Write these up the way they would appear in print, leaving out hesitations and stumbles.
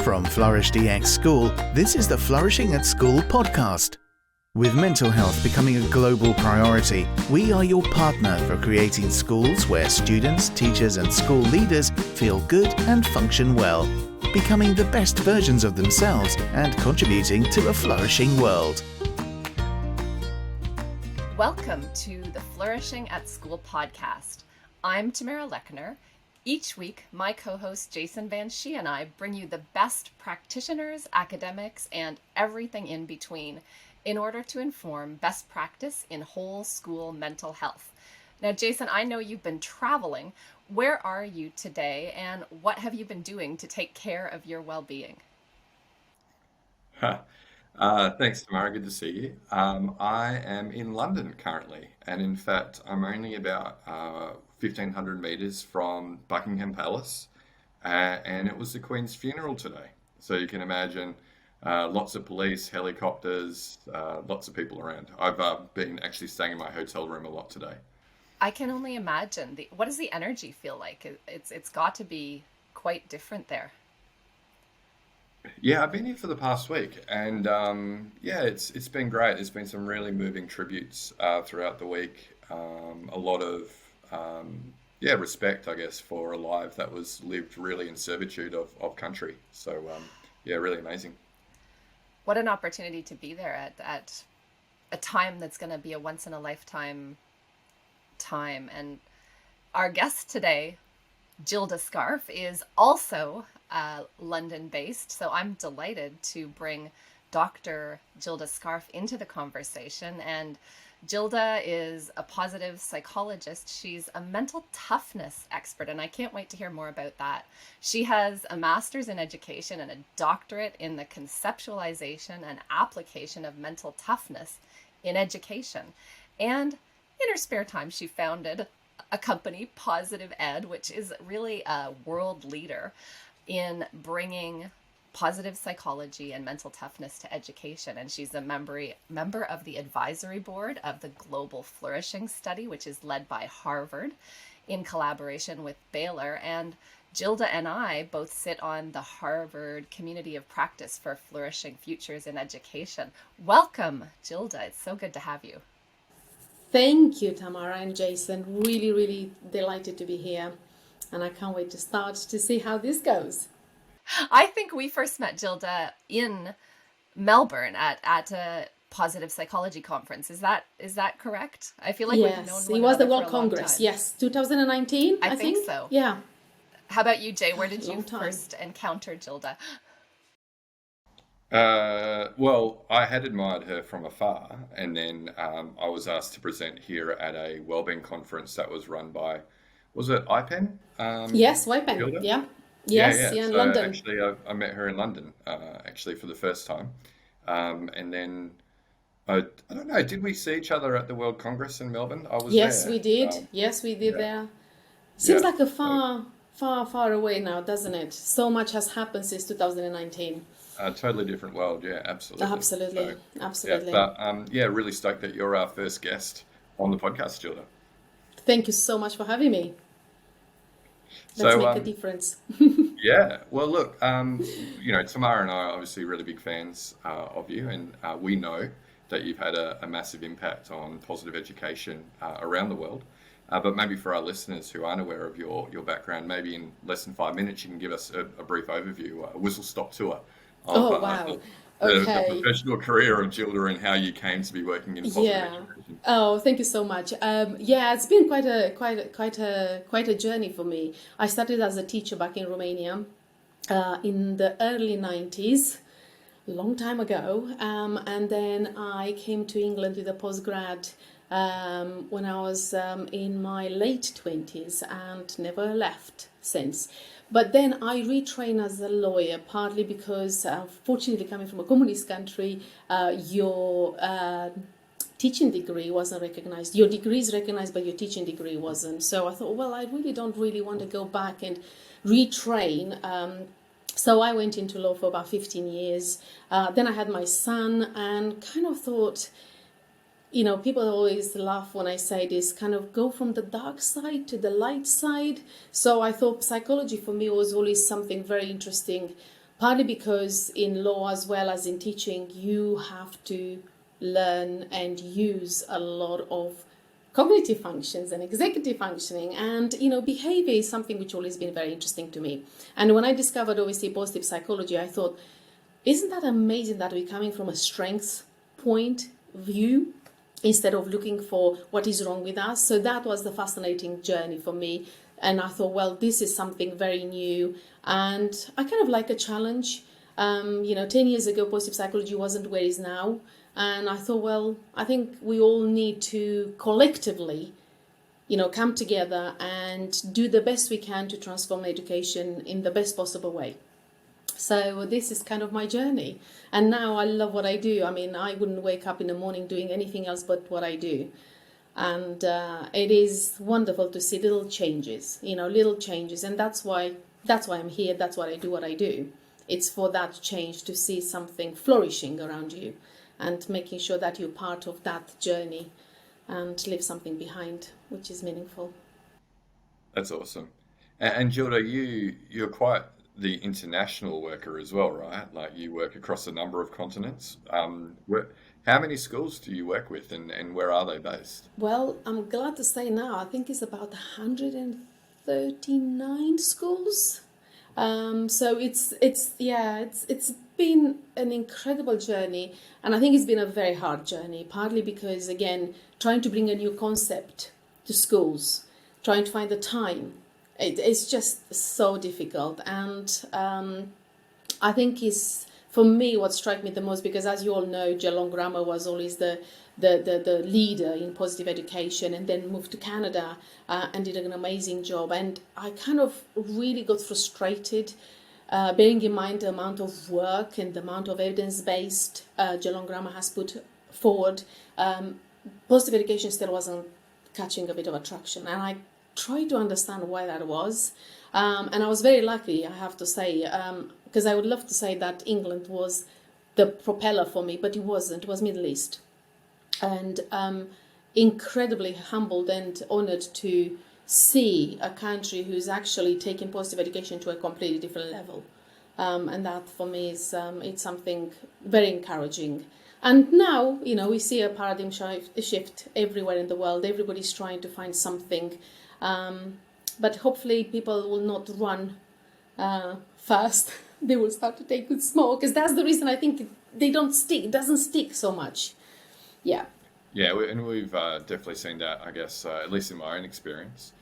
From Flourish DX School, this is the Flourishing at School podcast. With mental health becoming a global priority, we are your partner for creating schools where students, teachers and school leaders feel good and function well, becoming the best versions of themselves and contributing to a flourishing world. Welcome to the Flourishing at School podcast. I'm Tamara Lechner. Each week, my co-host Jason Van Schie and I bring you the best practitioners, academics, and everything in between in order to inform best practice in whole school mental health. Now, Jason, I know you've been traveling. Where are you today, and what have you been doing to take care of your well-being? Thanks, Tamara. Good to see you. I am in London currently, and in fact, I'm only about 1,500 meters from Buckingham Palace, and it was the Queen's funeral today. So you can imagine lots of police, helicopters, lots of people around. I've been actually staying in my hotel room a lot today. I can only imagine. What does the energy feel like? It's got to be quite different there. Yeah, I've been here for the past week, and yeah, it's been great. There's been some really moving tributes throughout the week. A lot of respect, I guess, for a life that was lived really in servitude of country. So yeah, really amazing. What an opportunity to be there at a time that's going to be a once in a lifetime time. And our guest today, Gilda Scarfe, is also London-based, so I'm delighted to bring Dr. Gilda Scarfe into the conversation. And Gilda is a positive psychologist. She's a mental toughness expert, and I can't wait to hear more about that. She has a master's in education and a doctorate in the conceptualization and application of mental toughness in education. And in her spare time, she founded a company, Positive Ed, which is really a world leader in bringing positive psychology and mental toughness to education. And she's a member of the advisory board of the Global Flourishing Study, which is led by Harvard in collaboration with Baylor. And Gilda and I both sit on the Harvard Community of Practice for Flourishing Futures in Education. Welcome, Gilda. It's so good to have you. Thank you, Tamara and Jason. Really, really delighted to be here. And I can't wait to start to see how this goes. I think we first met Gilda in Melbourne at a positive psychology conference. Is that correct? I feel like we've known one it was the another World for a long Congress. time. Yes, 2019. I think so. Yeah. How about you, Jay? Where did you Long time. first encounter Gilda? Well, I had admired her from afar, and then I was asked to present here at a wellbeing conference that was run by, was it IPEN? Yes, Wipen. Gilda? Yeah. Yes, Yeah. in So London. actually, I met her in London, actually for the first time, and then I don't know, did we see each other at the World Congress in Melbourne? I was Yes, there. we did. Yes, we did Yeah. there. Seems Yeah. like a far away now, doesn't it? So much has happened since 2019. A totally different world. Yeah, absolutely. Absolutely. So, Absolutely. yeah, but yeah, really stoked that you're our first guest on the podcast, Gilda. Thank you so much for having me. Let's So, make a difference. yeah, well, look, Tamara and I are obviously really big fans of you, and we know that you've had a massive impact on positive education around the world. But maybe for our listeners who aren't aware of your background, maybe in less than 5 minutes, you can give us a brief overview, a whistle-stop tour of Wow. the Okay. professional career of Gilda and how you came to be working in positive Yeah. education. Oh, thank you so much. Yeah, it's been quite a journey for me. I started as a teacher back in Romania in the early 90s, long time ago, and then I came to England with a postgrad when I was in my late 20s and never left since. But then I retrained as a lawyer, partly because, fortunately, coming from a communist country, your teaching degree wasn't recognized. Your degree is recognized, but your teaching degree wasn't. So I thought, well, I really don't really want to go back and retrain. So I went into law for about 15 years. Then I had my son and kind of thought, you know, people always laugh when I say this, kind of go from the dark side to the light side. So I thought psychology for me was always something very interesting partly because in law as well as in teaching, you have to learn and use a lot of cognitive functions and executive functioning, and behavior is something which always been very interesting to me. And when I discovered obviously positive psychology, I thought, isn't that amazing that we're coming from a strengths point view instead of looking for what is wrong with us? So that was the fascinating journey for me. And I thought, well, this is something very new, and I kind of like a challenge. 10 years ago, positive psychology wasn't where it is now. And I thought, well, I think we all need to collectively, come together and do the best we can to transform education in the best possible way. So this is kind of my journey. And now I love what I do. I mean, I wouldn't wake up in the morning doing anything else but what I do. And it is wonderful to see little changes. And that's why I'm here. That's why I do what I do. It's for that change, to see something flourishing around you and making sure that you're part of that journey and leave something behind, which is meaningful. That's awesome. And Gilda, you're quite the international worker as well, right? Like, you work across a number of continents. How many schools do you work with, and where are they based? Well, I'm glad to say now, I think it's about 139 schools. So it's been an incredible journey, and I think it's been a very hard journey, partly because, again, trying to bring a new concept to schools, trying to find the time, it's just so difficult. And I think is, for me, what struck me the most, because as you all know, Geelong Grammar was always the leader in positive education, and then moved to Canada and did an amazing job. And I kind of really got frustrated, bearing in mind the amount of work and the amount of evidence-based Geelong Grammar has put forward. Positive education still wasn't catching a bit of attraction, and I tried to understand why that was. And I was very lucky, I have to say, because I would love to say that England was the propeller for me, but it wasn't. It was Middle East. And incredibly humbled and honoured to see a country who's actually taking positive education to a completely different level. And that for me is it's something very encouraging. And now, we see a paradigm shift everywhere in the world. Everybody's trying to find something. But hopefully people will not run fast. They will start to take it small, because that's the reason I think they don't stick. It doesn't stick so much. Yeah. Yeah, and we've definitely seen that, I guess, at least in my own experience.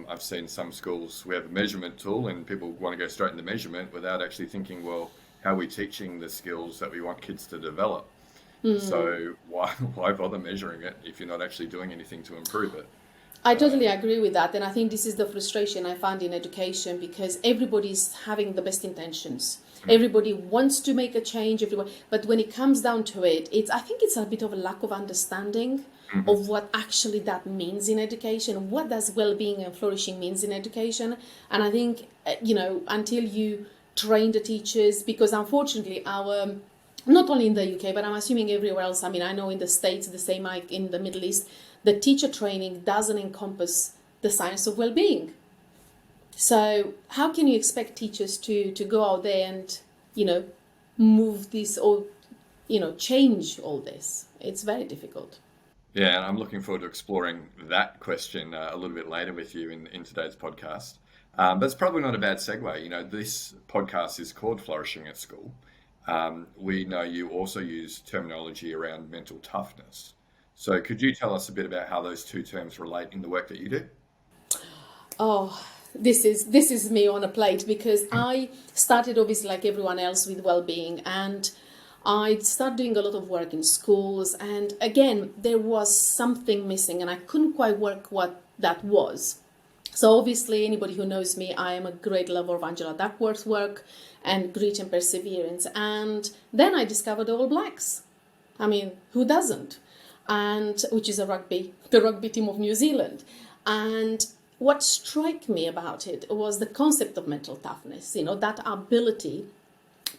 I've seen some schools, we have a measurement tool, and people want to go straight into measurement without actually thinking, well, how are we teaching the skills that we want kids to develop? So why bother measuring it if you're not actually doing anything to improve it? I totally agree with that. And I think this is the frustration I found in education, because everybody's having the best intentions. Everybody wants to make a change, but when it comes down to it, I think it's a bit of a lack of understanding of what actually that means in education. What does well-being and flourishing means in education? And I think, until you train the teachers, because unfortunately not only in the UK, but I'm assuming everywhere else, I mean, I know in the States, the same like in the Middle East, the teacher training doesn't encompass the science of well-being. So how can you expect teachers to go out there and, move this or, change all this? It's very difficult. Yeah, and I'm looking forward to exploring that question a little bit later with you in today's podcast. But it's probably not a bad segue. This podcast is called Flourishing at School. We know you also use terminology around mental toughness. So could you tell us a bit about how those two terms relate in the work that you do? Oh, this is me on a plate, because I started obviously like everyone else with well-being, and I started doing a lot of work in schools, and again there was something missing and I couldn't quite work what that was. So obviously anybody who knows me, I am a great lover of Angela Duckworth's work and grit and perseverance. And then I discovered All Blacks. I mean, who doesn't? And which is the rugby team of New Zealand. And what struck me about it was the concept of mental toughness, that ability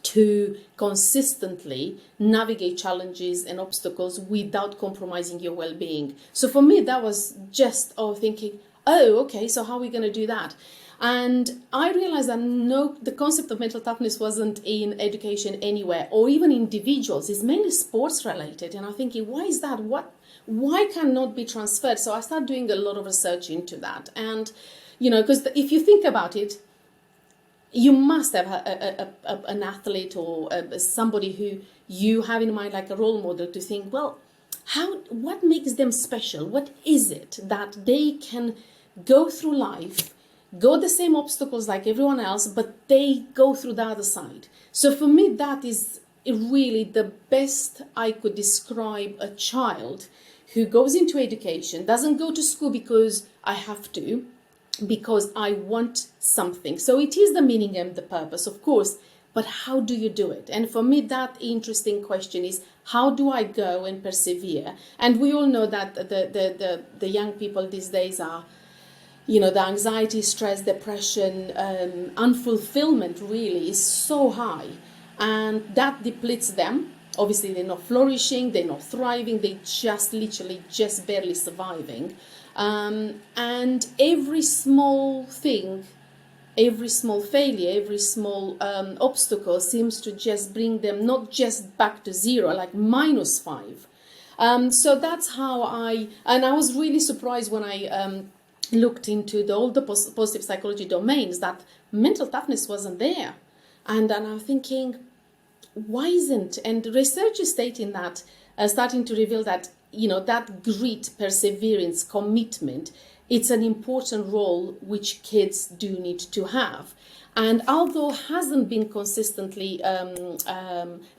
to consistently navigate challenges and obstacles without compromising your well-being. So for me, that was just thinking, oh, okay, so how are we going to do that? And I realized that no, the concept of mental toughness wasn't in education anywhere, or even individuals. It's mainly sports related. And I'm thinking, why is that? Why cannot be transferred? So I started doing a lot of research into that. And, because if you think about it, you must have an athlete or somebody who you have in mind like a role model to think, well, what makes them special? What is it that they can go through life, go the same obstacles like everyone else, but they go through the other side? So for me, that is really the best I could describe a child who goes into education, doesn't go to school because I have to, because I want something. So it is the meaning and the purpose, of course, but how do you do it? And for me, that interesting question is, how do I go and persevere? And we all know that the young people these days are, the anxiety, stress, depression, unfulfillment really is so high. And that depletes them. Obviously, they're not flourishing, they're not thriving, they just literally just barely surviving. And every small thing, every small failure, every small obstacle seems to just bring them not just back to zero, like -5. So that's how I was really surprised when I looked into all the positive psychology domains that mental toughness wasn't there. And I'm thinking, why isn't? And research is stating that, starting to reveal that, that grit, perseverance, commitment, it's an important role which kids do need to have. And although hasn't been consistently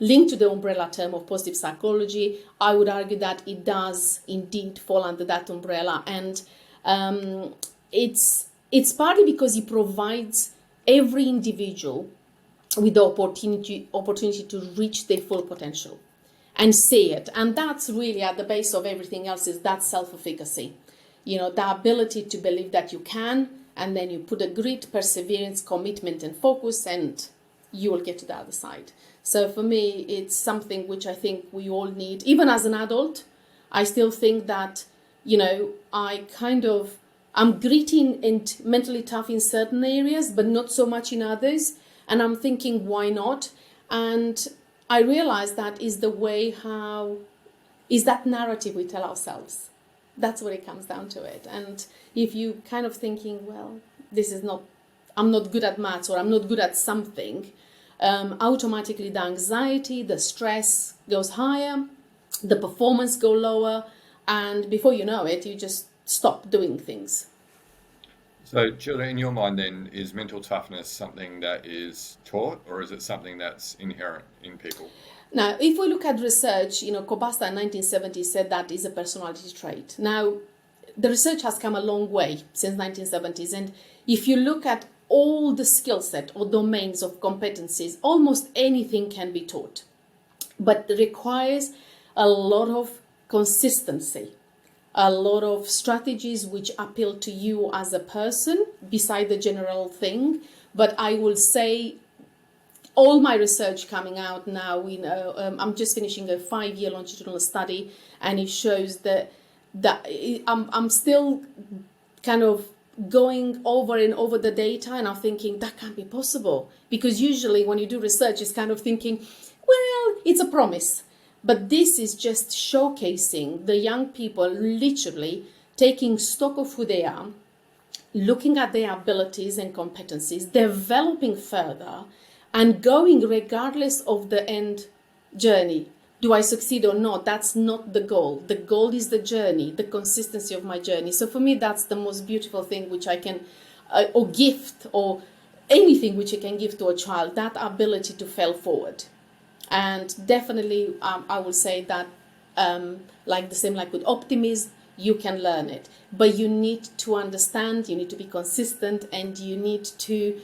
linked to the umbrella term of positive psychology, I would argue that it does indeed fall under that umbrella. And it's partly because it provides every individual with the opportunity to reach their full potential and see it. And that's really at the base of everything else, is that self-efficacy. The ability to believe that you can, and then you put a grit, perseverance, commitment, and focus, and you will get to the other side. So for me, it's something which I think we all need. Even as an adult, I still think that, I'm gritty and mentally tough in certain areas, but not so much in others. And I'm thinking, why not? And I realize that is that narrative we tell ourselves. That's what it comes down to it. And if you kind of thinking, well, I'm not good at maths, or I'm not good at something, automatically the anxiety, the stress goes higher, the performance go lower, and before you know it, you just stop doing things. So, Gilda, in your mind then, is mental toughness something that is taught, or is it something that's inherent in people? Now, if we look at research, Kobasta in 1970 said that is a personality trait. Now, the research has come a long way since 1970s. And if you look at all the skill set or domains of competencies, almost anything can be taught. But it requires a lot of consistency, a lot of strategies which appeal to you as a person beside the general thing. But I will say all my research coming out now, I'm just finishing a 5-year longitudinal study, and it shows that I'm still kind of going over and over the data, and I'm thinking that can't be possible, because usually when you do research, it's kind of thinking, well, it's a promise. But this is just showcasing the young people literally taking stock of who they are, looking at their abilities and competencies, developing further, and going regardless of the end journey. Do I succeed or not? That's not the goal. The goal is the journey, the consistency of my journey. So for me, that's the most beautiful thing which I can, or gift, or anything which you can give to a child, that ability to fail forward. And definitely, I will say that, like with optimism, you can learn it. But you need to understand, you need to be consistent, and you need to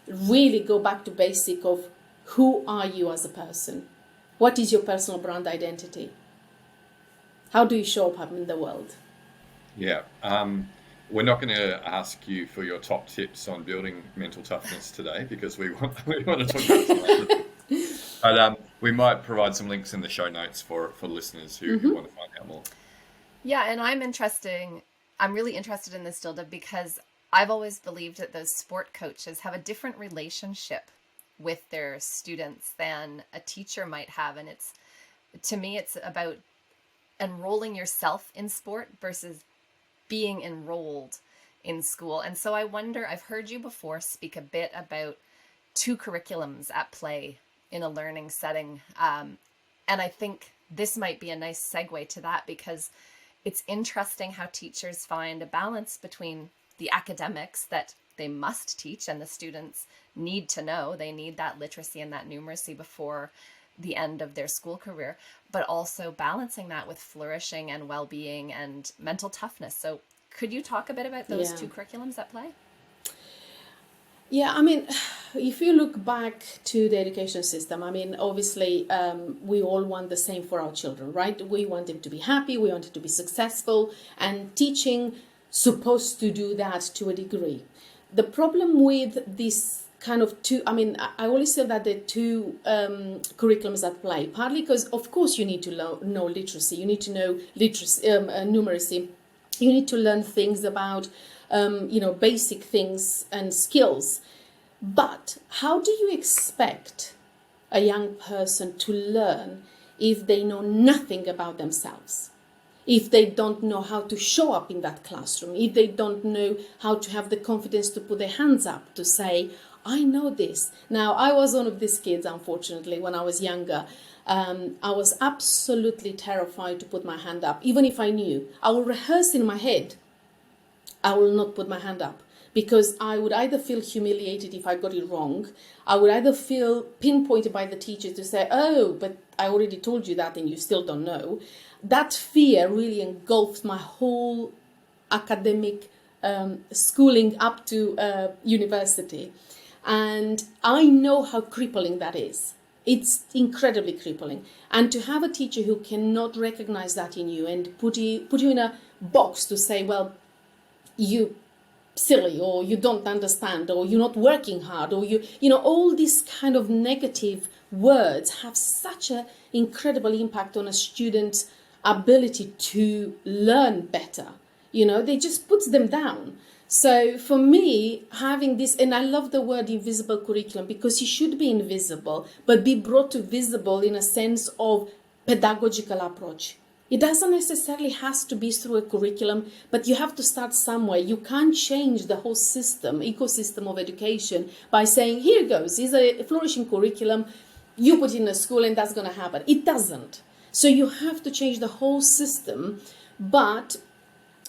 really go back to basic of who are you as a person? What is your personal brand identity? How do you show up in the world? Yeah. We're not going to ask you for your top tips on building mental toughness today, because we want to talk about some other things. But we might provide some links in the show notes for listeners who want to find out more. Yeah, and I'm really interested in this, Gilda, because I've always believed that those sport coaches have a different relationship with their students than a teacher might have. And to me, it's about enrolling yourself in sport versus being enrolled in school. And so I wonder, I've heard you before speak a bit about two curriculums at play in a learning setting. And I think this might be a nice segue to that, because it's interesting how teachers find a balance between the academics that they must teach and the students need to know. They need that literacy and that numeracy before the end of their school career, but also balancing that with flourishing and well-being and mental toughness. So could you talk a bit about those two curriculums at play? Yeah, I mean, if you look back to the education system, I mean, obviously, we all want the same for our children, right? We want them to be happy, we want them to be successful, and teaching supposed to do that to a degree. The problem with this kind of two, I mean, I always say that there are two curriculums at play, partly because, of course, you need to know literacy, you need to know numeracy, you need to learn things about basic things and skills. But how do you expect a young person to learn if they know nothing about themselves? If they don't know how to show up in that classroom, if they don't know how to have the confidence to put their hands up to say, I know this. Now, I was one of these kids, unfortunately, when I was younger. I was absolutely terrified to put my hand up, even if I knew. I will rehearse in my head. I will not put my hand up, because I would either feel humiliated if I got it wrong. I would either feel pinpointed by the teacher to say, oh, but I already told you that and you still don't know. That fear really engulfed my whole academic schooling up to university. And I know how crippling that is. It's incredibly crippling. And to have a teacher who cannot recognize that in you and put you in a box to say, well, you silly, or you don't understand, or you're not working hard, or all these kind of negative words have such an incredible impact on a student's ability to learn better. They just puts them down. So for me, having this, and I love the word invisible curriculum, because it should be invisible, but be brought to visible in a sense of pedagogical approach. It doesn't necessarily has to be through a curriculum, but you have to start somewhere. You can't change the whole ecosystem of education by saying, here goes, here's a flourishing curriculum, you put it in a school and that's going to happen. It doesn't. So you have to change the whole system, but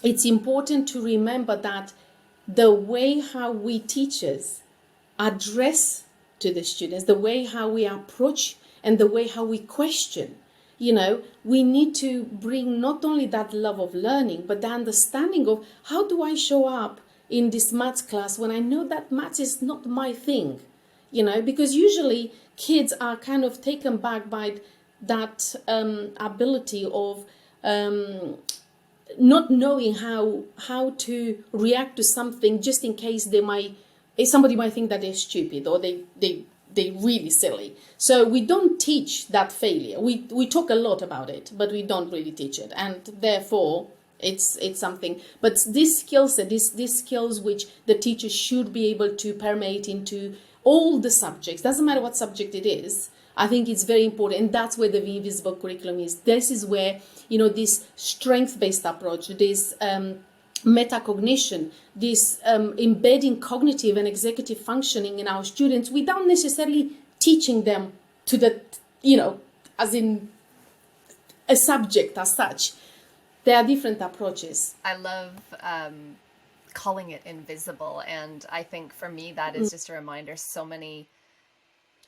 it's important to remember that the way how we teachers address to the students, the way how we approach and the way how we question, we need to bring not only that love of learning, but the understanding of how do I show up in this maths class when I know that maths is not my thing, because usually kids are kind of taken back by that ability of not knowing how to react to something, just in case somebody might think that they're stupid or they're really silly. So we don't teach that failure. We talk a lot about it, but we don't really teach it, and therefore it's something. But these skills, these skills which the teacher should be able to permeate into all the subjects, doesn't matter what subject it is. I think it's very important, and that's where the invisible curriculum is. This is where this strength-based approach, this metacognition, this embedding cognitive and executive functioning in our students without necessarily teaching them to the, as in a subject as such. There are different approaches. I love calling it invisible, and I think for me that is just a reminder. So many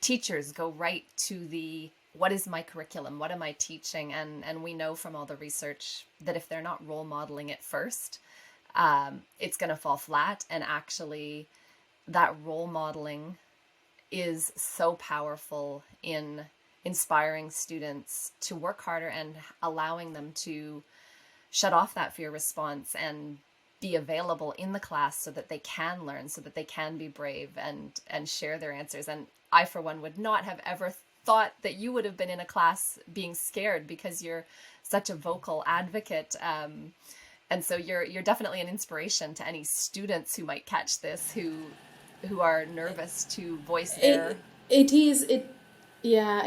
teachers go right to the, what is my curriculum? What am I teaching? And we know from all the research that if they're not role modeling it first, it's going to fall flat. And actually that role modeling is so powerful in inspiring students to work harder and allowing them to shut off that fear response and be available in the class so that they can learn, so that they can be brave and share their answers. And I, for one, would not have ever thought that you would have been in a class being scared, because you're such a vocal advocate. And so you're definitely an inspiration to any students who might catch this, who are nervous to voice their. It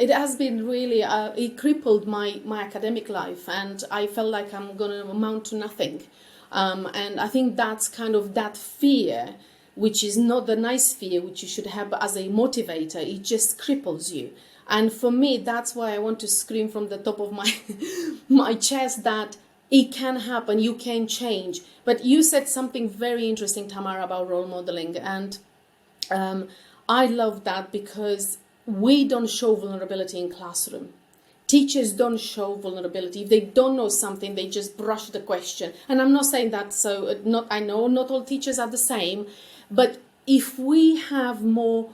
has been really, it crippled my academic life, and I felt like I'm going to amount to nothing. And I think that's kind of that fear, which is not the nice fear, which you should have as a motivator. It just cripples you. And for me, that's why I want to scream from the top of my my chest that it can happen, you can change. But you said something very interesting, Tamara, about role modeling. And I love that because we don't show vulnerability in classroom. Teachers don't show vulnerability. If they don't know something, they just brush the question. And I'm not saying that, I know not all teachers are the same, but if we have more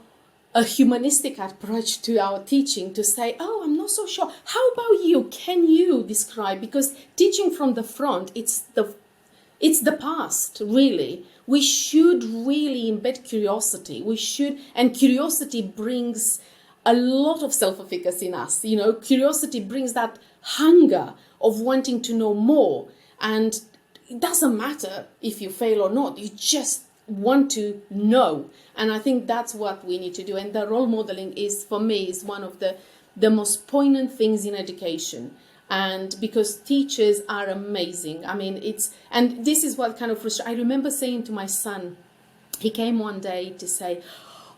a humanistic approach to our teaching, to say, oh, I'm not so sure. How about you? Can you describe? Because teaching from the front, it's the past, really. We should really embed curiosity. And curiosity brings a lot of self-efficacy in us. Curiosity brings that hunger of wanting to know more. And it doesn't matter if you fail or not. You just want to know. And I think that's what we need to do. And the role modeling for me, is one of the most poignant things in education. And because teachers are amazing. I mean, and this is what kind of frustrates. I remember saying to my son, he came one day to say,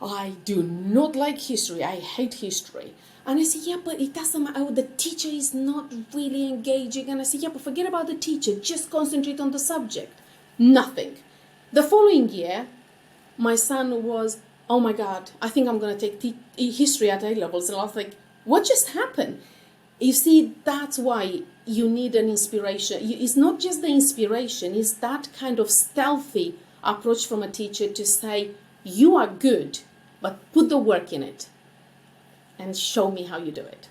I do not like history. I hate history. And I said, yeah, but it doesn't matter. Oh, the teacher is not really engaging. And I said, yeah, but forget about the teacher. Just concentrate on the subject. Nothing. The following year, my son was, oh my God, I think I'm going to take history at A-levels. And I was like, what just happened? You see, that's why you need an inspiration. It's not just the inspiration. It's that kind of stealthy approach from a teacher to say, you are good, but put the work in it and show me how you do it.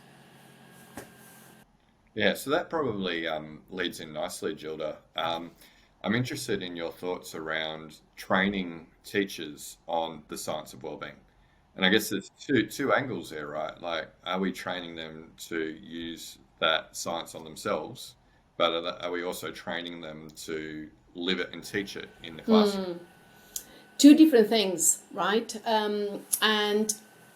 Yeah, so that probably leads in nicely, Gilda. I'm interested in your thoughts around training teachers on the science of wellbeing. And I guess there's two angles there, right? Like, are we training them to use that science on themselves, but are we also training them to live it and teach it in the classroom? Two different things, right? And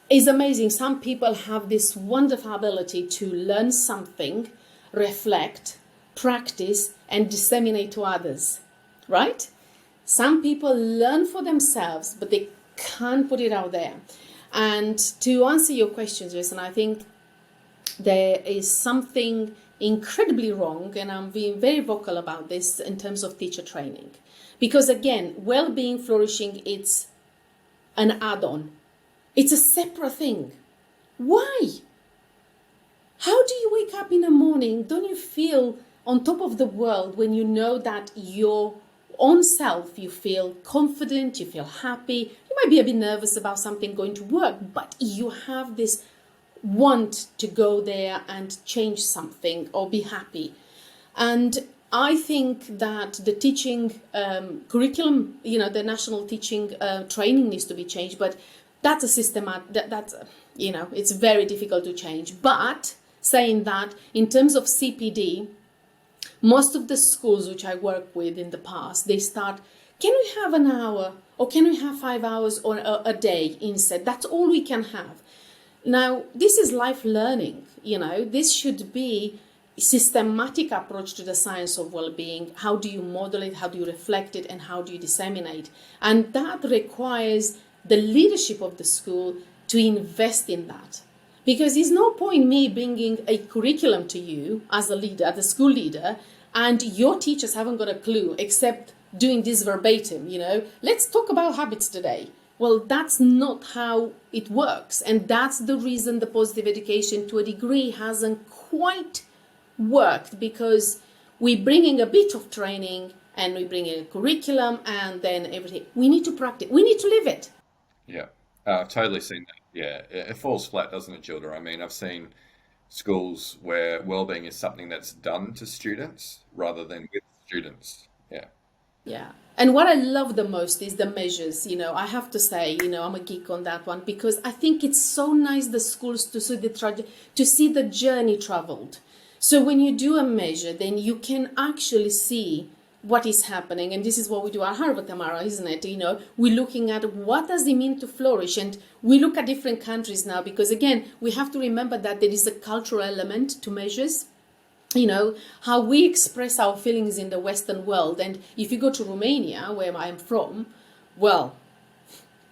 it's amazing. Some people have this wonderful ability to learn something, reflect, practice, and disseminate to others, right? Some people learn for themselves, but they can't put it out there. And to answer your question, Jason, I think there is something incredibly wrong, and I'm being very vocal about this in terms of teacher training. Because again, well-being, flourishing, it's an add-on. It's a separate thing. Why? How do you wake up in the morning? Don't you feel on top of the world when you know that your own self, you feel confident, you feel happy? You might be a bit nervous about something going to work, but you have this want to go there and change something or be happy. And I think that the teaching curriculum, the national teaching training needs to be changed, but that's a system it's very difficult to change. But saying that, in terms of CPD, most of the schools which I work with in the past, they start, can we have an hour or can we have 5 hours or a day instead? That's all we can have. Now, this is life learning, this should be systematic approach to the science of well-being. How do you model it? How do you reflect it? And how do you disseminate? And that requires the leadership of the school to invest in that. Because there's no point me bringing a curriculum to you as a leader, as a school leader, and your teachers haven't got a clue except doing this verbatim, Let's talk about habits today. Well, that's not how it works. And that's the reason the positive education to a degree hasn't quite worked, because we're bringing a bit of training and we bring in a curriculum and then everything. We need to practice. We need to live it. Yeah, I've totally seen that. Yeah, it falls flat, doesn't it, Gilda? I mean, I've seen schools where wellbeing is something that's done to students rather than with students. Yeah. Yeah. And what I love the most is the measures. I have to say, I'm a geek on that one, because I think it's so nice the schools to see the journey traveled. So when you do a measure, then you can actually see what is happening, and this is what we do at Harvard, Tamara, isn't it? We're looking at what does it mean to flourish, and we look at different countries now, because again, we have to remember that there is a cultural element to measures. How we express our feelings in the Western world. And if you go to Romania, where I'm from, well,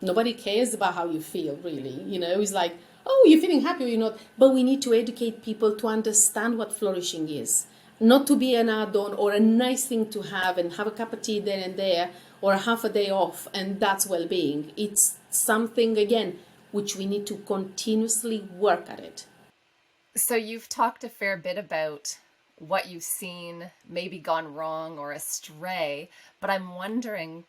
nobody cares about how you feel, really. It's like, oh, you're feeling happy or you're not. But we need to educate people to understand what flourishing is. Not to be an add-on or a nice thing to have and have a cup of tea there and there, or half a day off, and that's well-being. It's something, again, which we need to continuously work at it. So you've talked a fair bit about what you've seen maybe gone wrong or astray, but I'm wondering,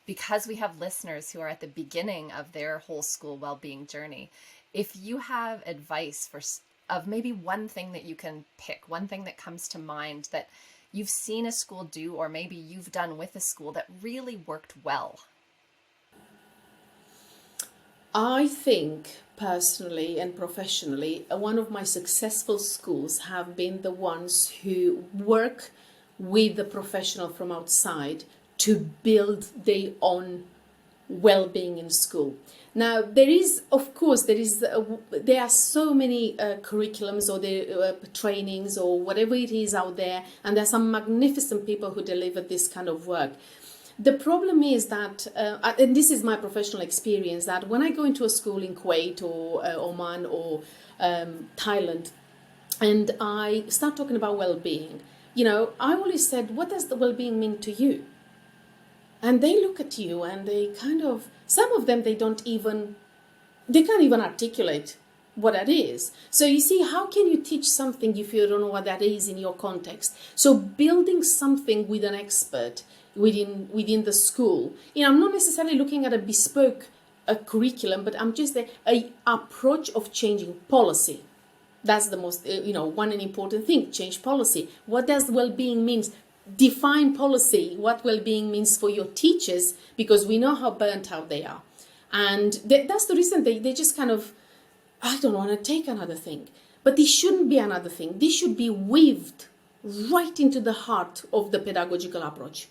because we have listeners who are at the beginning of their whole school well-being journey, if you have advice of maybe one thing that you can pick, one thing that comes to mind that you've seen a school do, or maybe you've done with a school that really worked well. I think personally and professionally, one of my successful schools have been the ones who work with the professional from outside to build their own well-being in school. Now, there are so many curriculums or trainings or whatever it is out there, and there are some magnificent people who deliver this kind of work. The problem is that, and this is my professional experience, that when I go into a school in Kuwait or Oman or Thailand, and I start talking about well-being, I always said, what does the well-being mean to you? And they look at you and they some of them, they can't even articulate what that is. So you see, how can you teach something if you don't know what that is in your context? So building something with an expert within the school. I'm not necessarily looking at a bespoke curriculum, but I'm just a approach of changing policy. That's the most, one and important thing, change policy. What does well-being mean? Define policy, what well-being means for your teachers, because we know how burnt out they are. And that's the reason they just I don't want to take another thing. But this shouldn't be another thing. This should be weaved right into the heart of the pedagogical approach.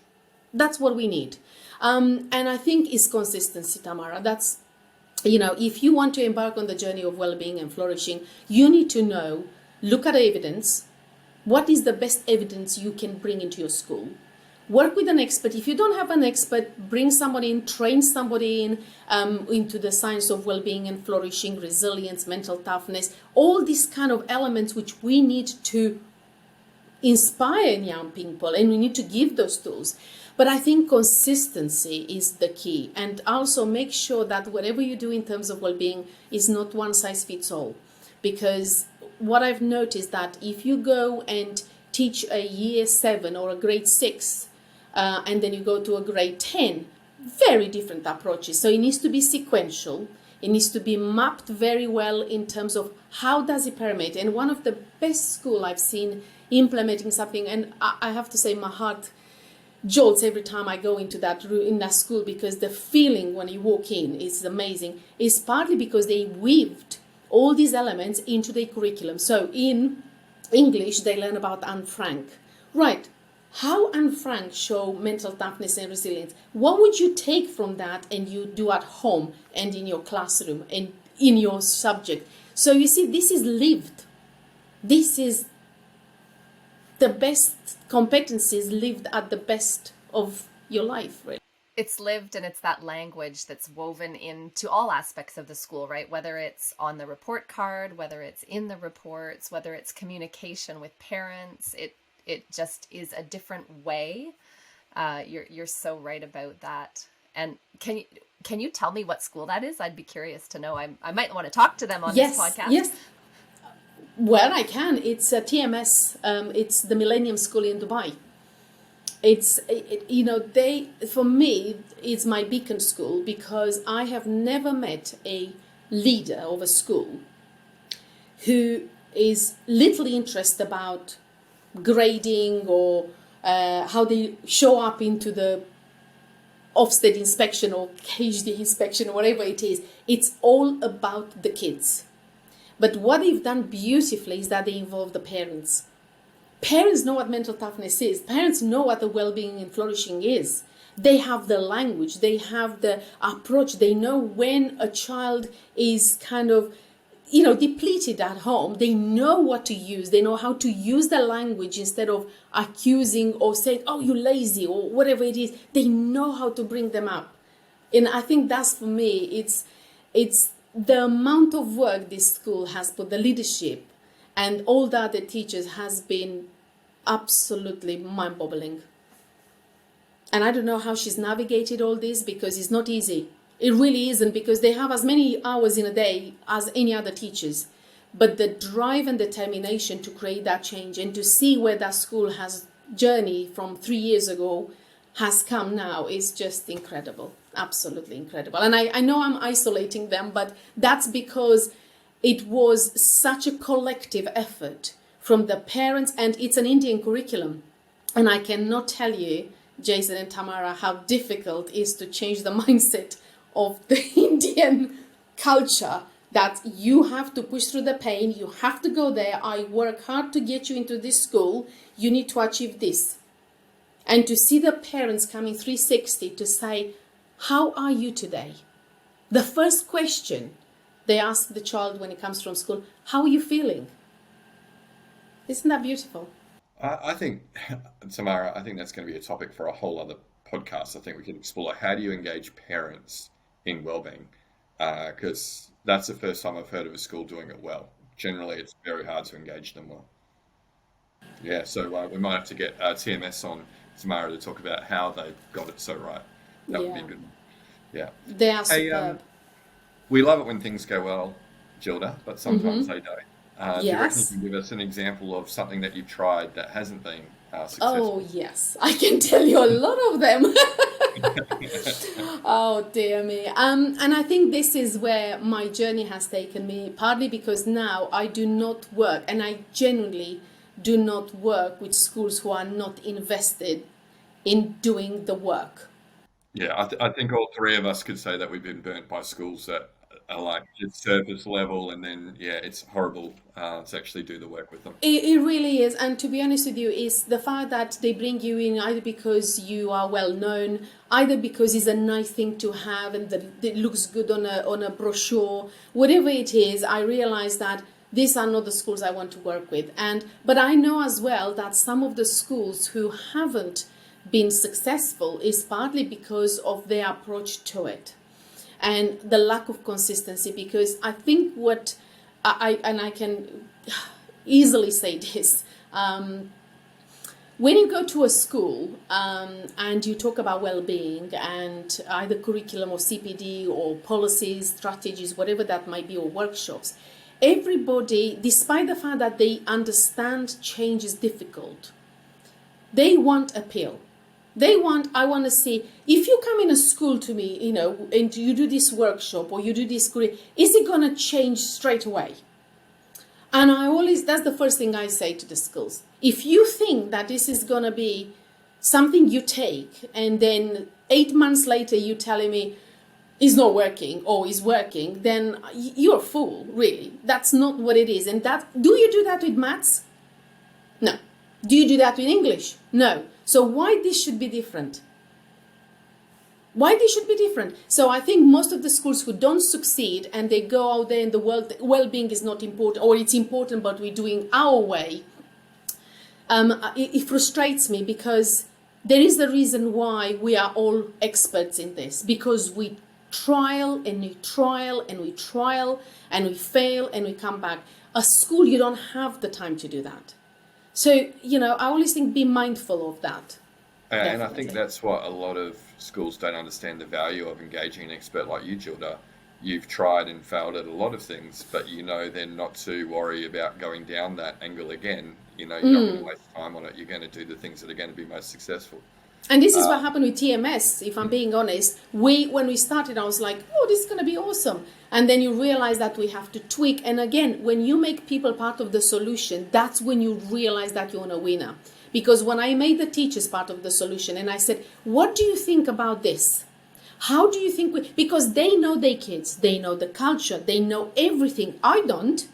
That's what we need. And I think it's consistency, Tamara. That's, if you want to embark on the journey of well-being and flourishing, you need to look at evidence. What is the best evidence you can bring into your school? Work with an expert. If you don't have an expert, bring somebody in, train somebody into the science of well-being and flourishing, resilience, mental toughness, all these kind of elements which we need to inspire young people, and we need to give those tools. But I think consistency is the key, and also make sure that whatever you do in terms of well-being is not one size fits all. Because what I've noticed that if you go and teach a year 7 or a grade 6, and then you go to a grade 10, very different approaches. So it needs to be sequential. It needs to be mapped very well in terms of how does it permeate. And one of the best school I've seen implementing something, and I have to say my heart jolts every time I go into that school, because the feeling when you walk in is amazing. It's partly because they weaved all these elements into their curriculum. So in English, they learn about Anne Frank. Right. How Anne Frank show mental toughness and resilience? What would you take from that and you do at home and in your classroom and in your subject? So you see, this is lived. This is the best competencies lived at the best of your life, really. It's lived, and it's that language that's woven into all aspects of the school, right? Whether it's on the report card, whether it's in the reports, whether it's communication with parents, it just is a different way. You're so right about that. And can you tell me what school that is? I'd be curious to know. I might want to talk to them on this podcast. Yes. Well, I can. It's a TMS. It's the Millennium School in Dubai. For me, it's my beacon school, because I have never met a leader of a school who is little interested about grading or how they show up into the Ofsted inspection or KHD inspection or whatever it is. It's all about the kids. But what they've done beautifully is that they involve the parents. Parents know what mental toughness is. Parents know what the well-being and flourishing is. They have the language, they have the approach. They know when a child is kind of, depleted at home. They know what to use. They know how to use the language instead of accusing or saying, oh, you're lazy or whatever it is. They know how to bring them up. And I think that's, for me, it's the amount of work this school has put, the leadership and all the other teachers has been absolutely mind-boggling. And I don't know how she's navigated all this, because it's not easy. It really isn't, because they have as many hours in a day as any other teachers. But the drive and determination to create that change and to see where that school has journey from 3 years ago has come now is just incredible. Absolutely incredible. And I know I'm isolating them, but that's because it was such a collective effort from the parents, and it's an Indian curriculum. And I cannot tell you, Jason and Tamara, how difficult it is to change the mindset of the Indian culture, that you have to push through the pain, you have to go there, I work hard to get you into this school, you need to achieve this. And to see the parents coming 360 to say, how are you today? The first question they ask the child when it comes from school, how are you feeling? Isn't that beautiful? I think, Tamara, I think that's going to be a topic for a whole other podcast. I think we can explore how do you engage parents in wellbeing, because that's the first time I've heard of a school doing it well. Generally, it's very hard to engage them well. Yeah, so we might have to get TMS on, Tamara, to talk about how they got it so right. That would be good. Yeah. They are Hey, superb. we love it when things go well, Gilda, but sometimes they don't. Do you reckon you Yes. can give us an example of something that you've tried that hasn't been Oh, successful? yes. I can tell you a lot of them. Oh, dear me. And I think this is where my journey has taken me, partly because now I do not work, and I genuinely do not work with schools who are not invested in doing the work. Yeah, I think all three of us could say that we've been burnt by schools that are like just surface level, and then it's horrible to actually do the work with them. It really is. And to be honest with you, is the fact that they bring you in either because you are well known, either because it's a nice thing to have and that it looks good on a brochure, whatever it is. I realize that these are not the schools I want to work with. But I know as well that some of the schools who haven't been successful is partly because of their approach to it and the lack of consistency. Because I think what I can easily say this, when you go to a school and you talk about well-being and either curriculum or CPD or policies, strategies, whatever that might be, or workshops, everybody, despite the fact that they understand change is difficult, they want appeal. I want to see, if you come in a school to me, and you do this workshop or you do this curriculum, is it going to change straight away? And that's the first thing I say to the schools. If you think that this is going to be something you take and then 8 months later you're telling me it's not working or is working, then you're a fool, really. That's not what it is. And do you do that with maths? No. Do you do that with English? No. So why this should be different? Why they should be different? So I think most of the schools who don't succeed and they go out there in the world, well-being is not important, or it's important, but we're doing our way. It frustrates me, because there is the reason why we are all experts in this, because we trial and we trial and we trial and we fail and we come back. A school, you don't have the time to do that. So, I always think be mindful of that. And I think that's what a lot of schools don't understand, the value of engaging an expert like you, Gilda. You've tried and failed at a lot of things, but then not to worry about going down that angle again. You're not going to waste time on it. You're going to do the things that are going to be most successful. And this is what happened with TMS, if I'm being honest. When we started, I was like, oh, this is going to be awesome. And then you realize that we have to tweak. And again, when you make people part of the solution, that's when you realize that you're a winner. Because when I made the teachers part of the solution and I said, what do you think about this? How do you think because they know their kids, they know the culture, they know everything. I don't.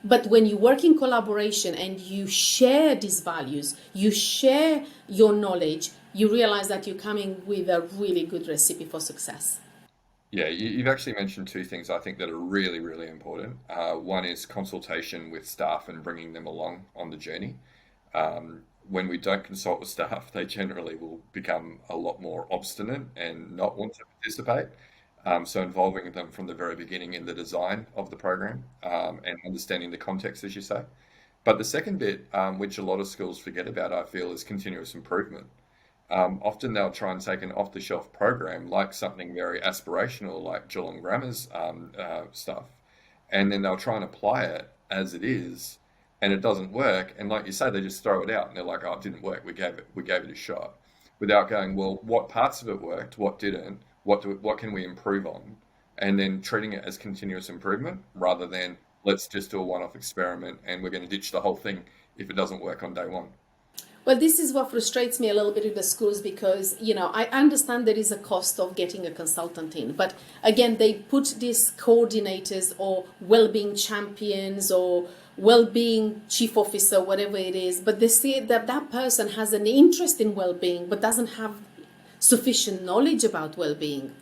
But when you work in collaboration and you share these values, you share your knowledge, you realize that you're coming with a really good recipe for success. Yeah, you've actually mentioned two things I think that are really, really important. One is consultation with staff and bringing them along on the journey. When we don't consult with staff, they generally will become a lot more obstinate and not want to participate. So involving them from the very beginning in the design of the program, and understanding the context, as you say. But the second bit, which a lot of schools forget about, I feel, is continuous improvement. Often they'll try and take an off-the-shelf program like something very aspirational, like Geelong Grammar's stuff, and then they'll try and apply it as it is, and it doesn't work. And like you say, they just throw it out, and they're like, "Oh, it didn't work. We gave it a shot," without going, "Well, what parts of it worked? What didn't? What can we improve on?" And then treating it as continuous improvement rather than let's just do a one-off experiment and we're going to ditch the whole thing if it doesn't work on day one. Well, this is what frustrates me a little bit with the schools because, I understand there is a cost of getting a consultant in. But again, they put these coordinators or well-being champions or well-being chief officer, whatever it is. But they say that that person has an interest in well-being but doesn't have sufficient knowledge about well-being.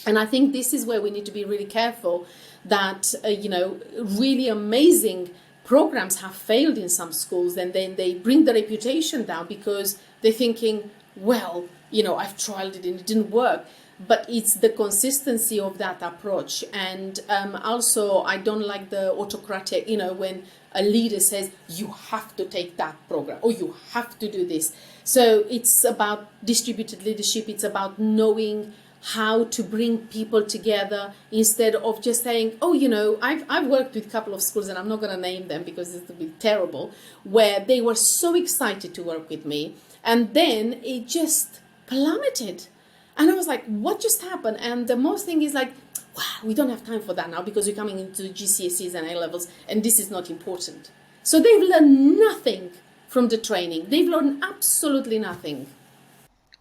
And I think this is where we need to be really careful that, really amazing programs have failed in some schools, and then they bring the reputation down because they're thinking, well, I've tried it and it didn't work. But it's the consistency of that approach. And also, I don't like the autocratic, when a leader says, you have to take that program or you have to do this. So it's about distributed leadership. It's about knowing how to bring people together instead of just saying, I've worked with a couple of schools, and I'm not going to name them because it would be terrible, where they were so excited to work with me, and then it just plummeted. And I was like, what just happened? And the most thing is like, wow, we don't have time for that now because you're coming into GCSEs and A-levels, and this is not important. So they've learned nothing from the training. They've learned absolutely nothing.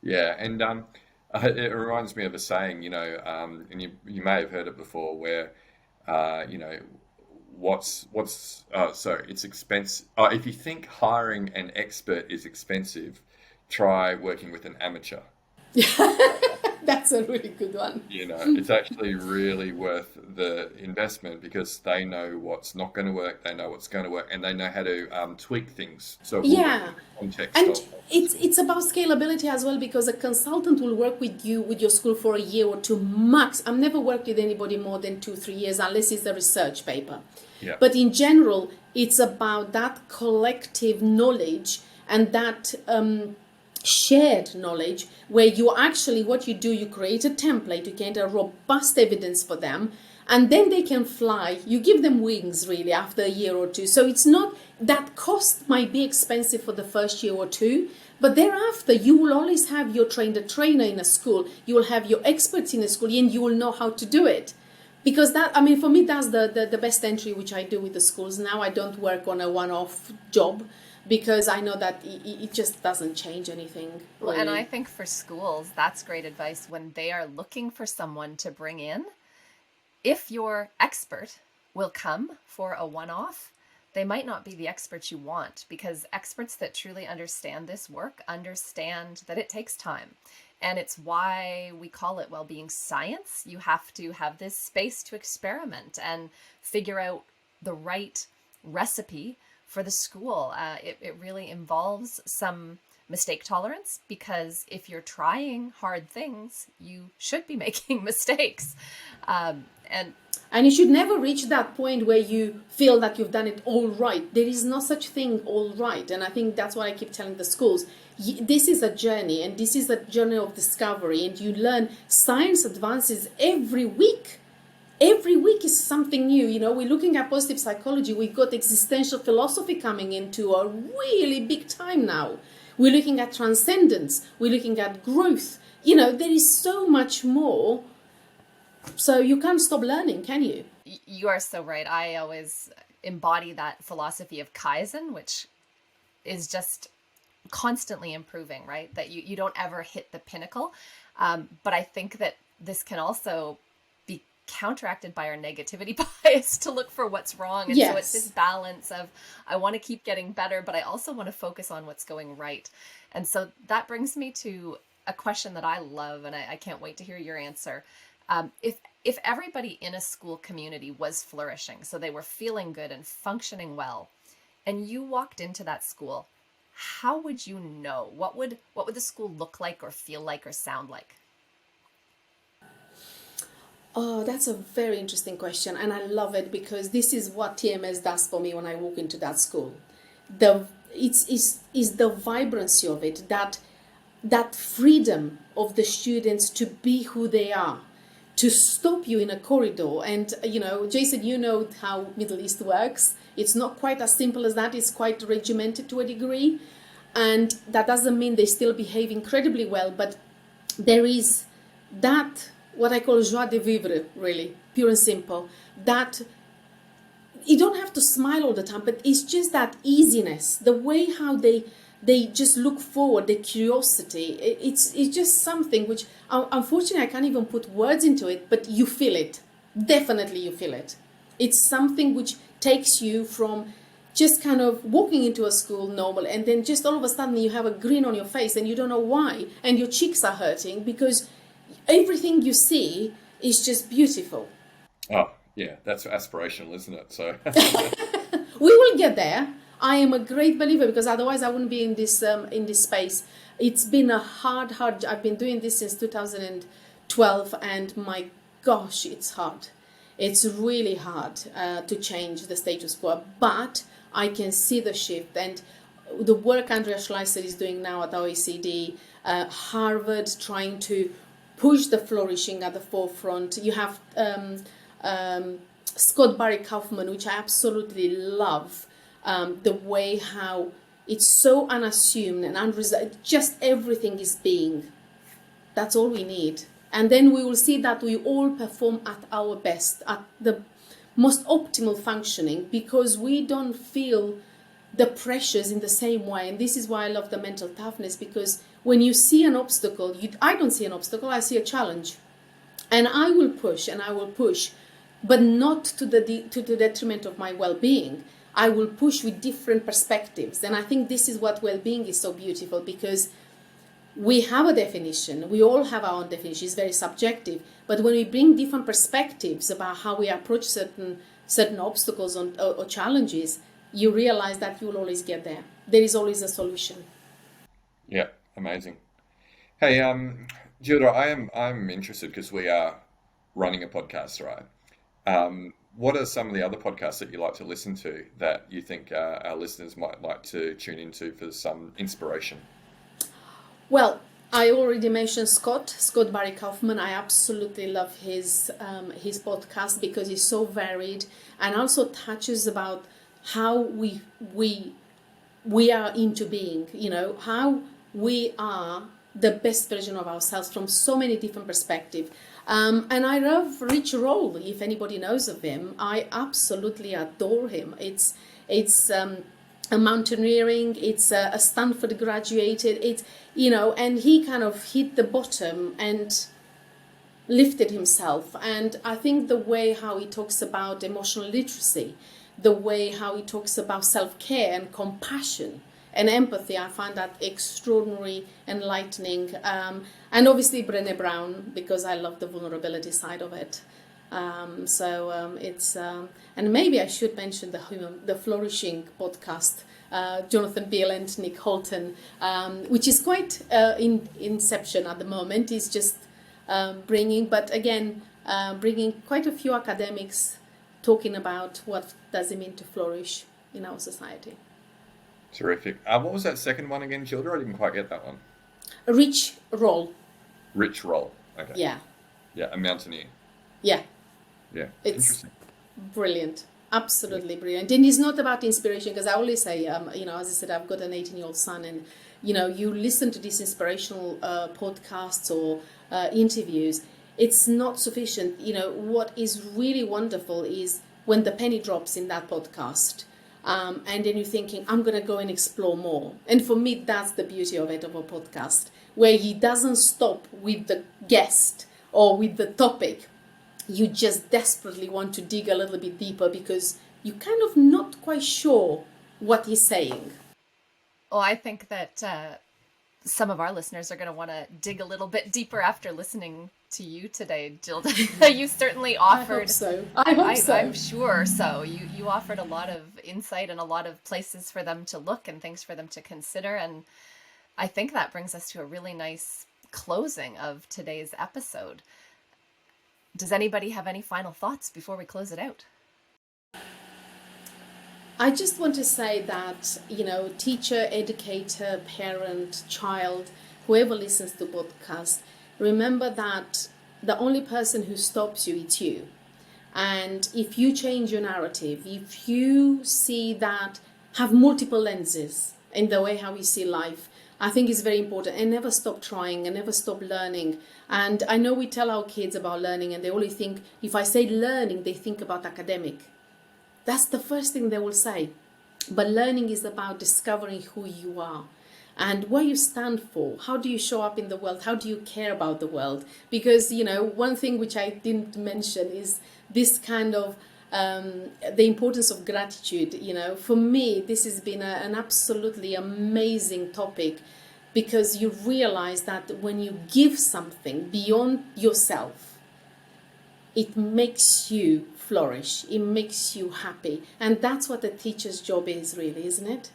Yeah, and it reminds me of a saying, and you may have heard it before, where, it's expensive. If you think hiring an expert is expensive, try working with an amateur. That's a really good one. It's actually really worth the investment because they know what's not going to work, they know what's going to work, and they know how to tweak things. So yeah, context and it's about scalability as well, because a consultant will work with you with your school for a year or two max. I've never worked with anybody more than 2-3 years unless it's a research paper. Yeah. But in general, it's about that collective knowledge and that shared knowledge where you actually, what you do, you create a template, you get a robust evidence for them, and then they can fly. You give them wings really after a year or two. So it's not that cost might be expensive for the first year or two, but thereafter you will always have your trainer in a school, you will have your experts in a school, and you will know how to do it. Because for me, that's the best entry which I do with the schools. Now I don't work on a one-off job, because I know that it just doesn't change anything. Really. Well, and I think for schools, that's great advice when they are looking for someone to bring in. If your expert will come for a one-off, they might not be the experts you want, because experts that truly understand this work understand that it takes time. And it's why we call it wellbeing science. You have to have this space to experiment and figure out the right recipe for the school. It really involves some mistake tolerance, because if you're trying hard things, you should be making mistakes. And you should never reach that point where you feel that you've done it all right. There is no such thing all right. And I think that's what I keep telling the schools. This is a journey, and this is a journey of discovery, and you learn science advances every week. Every week is something new. We're looking at positive psychology. We've got existential philosophy coming into a really big time now. We're looking at transcendence. We're looking at growth. There is so much more. So you can't stop learning, can you? You are so right. I always embody that philosophy of Kaizen, which is just constantly improving, right? That you don't ever hit the pinnacle. But I think that this can also be counteracted by our negativity bias to look for what's wrong. And so it's this balance of, I want to keep getting better, but I also want to focus on what's going right. And so that brings me to a question that I love, and I can't wait to hear your answer. If everybody in a school community was flourishing, so they were feeling good and functioning well, and you walked into that school, how would you know? What would the school look like or feel like or sound like? Oh, that's a very interesting question, and I love it because this is what TMS does for me when I walk into that school. It's the vibrancy of it, that freedom of the students to be who they are, to stop you in a corridor. And, Jason, you know how Middle East works. It's not quite as simple as that. It's quite regimented to a degree. And that doesn't mean they still behave incredibly well, but there is that, what I call joie de vivre, really, pure and simple. That you don't have to smile all the time, but it's just that easiness, the way how they just look forward, the curiosity. It's just something which, unfortunately, I can't even put words into it, but you feel it. Definitely you feel it. It's something which takes you from just kind of walking into a school normal, and then just all of a sudden you have a grin on your face and you don't know why, and your cheeks are hurting because everything you see is just beautiful. Oh, yeah, that's aspirational, isn't it? So we will get there. I am a great believer, because otherwise I wouldn't be in this space. It's been a hard. I've been doing this since 2012, and my gosh, it's hard. It's really hard to change the status quo, but I can see the shift, and the work Andrea Schleicher is doing now at OECD, Harvard, trying to push the flourishing at the forefront. You have Scott Barry Kaufman, which I absolutely love. The way how it's so unassuming and just everything is being. That's all we need. And then we will see that we all perform at our best, at the most optimal functioning, because we don't feel the pressures in the same way. And this is why I love the mental toughness, because when you see an obstacle, I don't see an obstacle, I see a challenge. And I will push, but not to the detriment of my well-being. I will push with different perspectives. And I think this is what well-being is so beautiful, because we have a definition. We all have our own definition. It's very subjective. But when we bring different perspectives about how we approach certain obstacles or challenges, you realize that you will always get there. There is always a solution. yeah, amazing. Hey, Gilda, I'm interested because we are running a podcast, right? What are some of the other podcasts that you like to listen to that you think our listeners might like to tune into for some inspiration? Well, I already mentioned Scott Barry Kaufman. I absolutely love his podcast, because it's so varied and also touches about how we are into being, how we are the best version of ourselves from so many different perspectives. And I love Rich Roll. If anybody knows of him, I absolutely adore him. It's a mountaineering. It's a Stanford graduated. It's and he kind of hit the bottom and lifted himself. And I think the way how he talks about emotional literacy, the way how he talks about self-care and compassion and empathy, I find that extraordinary, enlightening. And obviously Brené Brown, because I love the vulnerability side of it. It's and maybe I should mention the Flourishing podcast, Jonathan Beale and Nick Holton, which is quite in inception at the moment. Is just bringing quite a few academics talking about what does it mean to flourish in our society. Terrific. What was that second one again, Gilda? I didn't quite get that one. Rich Roll. Rich Roll. Okay. Yeah. Yeah, a mountaineer. Yeah. Yeah. It's interesting. Brilliant. Absolutely brilliant. And it's not about inspiration, because I always say, as I said, I've got an 18-year-old son, and, you listen to these inspirational podcasts or interviews. It's not sufficient. What is really wonderful is when the penny drops in that podcast. And then you're thinking, I'm going to go and explore more. And for me, that's the beauty of it, of a podcast, where he doesn't stop with the guest or with the topic. you just desperately want to dig a little bit deeper because you're kind of not quite sure what he's saying. Well, I think that some of our listeners are going to want to dig a little bit deeper after listening to you today, Gilda. You certainly offered. I hope so. I'm sure so. You offered a lot of insight and a lot of places for them to look and things for them to consider. And I think that brings us to a really nice closing of today's episode. Does anybody have any final thoughts before we close it out? I just want to say that, teacher, educator, parent, child, whoever listens to podcast, remember that the only person who stops you is you. And if you change your narrative, if you see that, have multiple lenses in the way how you see life, I think it's very important. And never stop trying and never stop learning. And I know we tell our kids about learning and they only think, if I say learning, they think about academic. That's the first thing they will say. But learning is about discovering who you are and what you stand for. How do you show up in the world? How do you care about the world? Because, one thing which I didn't mention is this kind of the importance of gratitude. For me, this has been an absolutely amazing topic because you realize that when you give something beyond yourself, it makes you flourish, it makes you happy. And that's what the teacher's job is really, isn't it?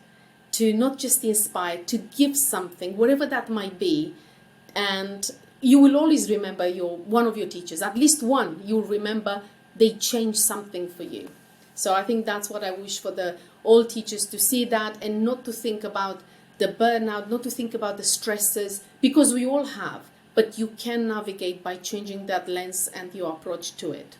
To not just inspire, to give something, whatever that might be. And you will always remember one of your teachers, at least one, you'll remember they changed something for you. So I think that's what I wish for all teachers to see that and not to think about the burnout, not to think about the stresses, because we all have, but you can navigate by changing that lens and your approach to it.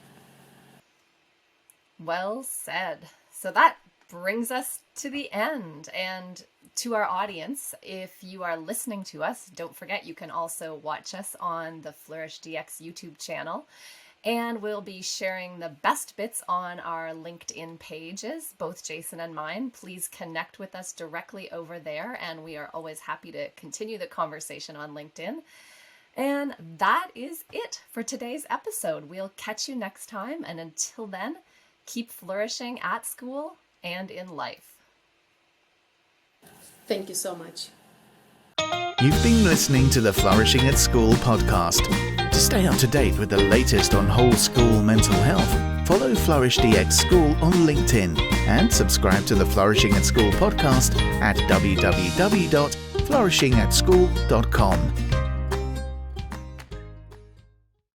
Well said. So that brings us to the end. And to our audience, if you are listening to us, don't forget you can also watch us on the Flourish DX YouTube channel. And we'll be sharing the best bits on our LinkedIn pages, both Jason and mine. Please connect with us directly over there. And we are always happy to continue the conversation on LinkedIn. And that is it for today's episode. We'll catch you next time. And until then, keep flourishing at school and in life. Thank you so much. You've been listening to the Flourishing at School podcast. To stay up to date with the latest on whole school mental health, follow Flourish DX School on LinkedIn and subscribe to the Flourishing at School podcast at www.flourishingatschool.com.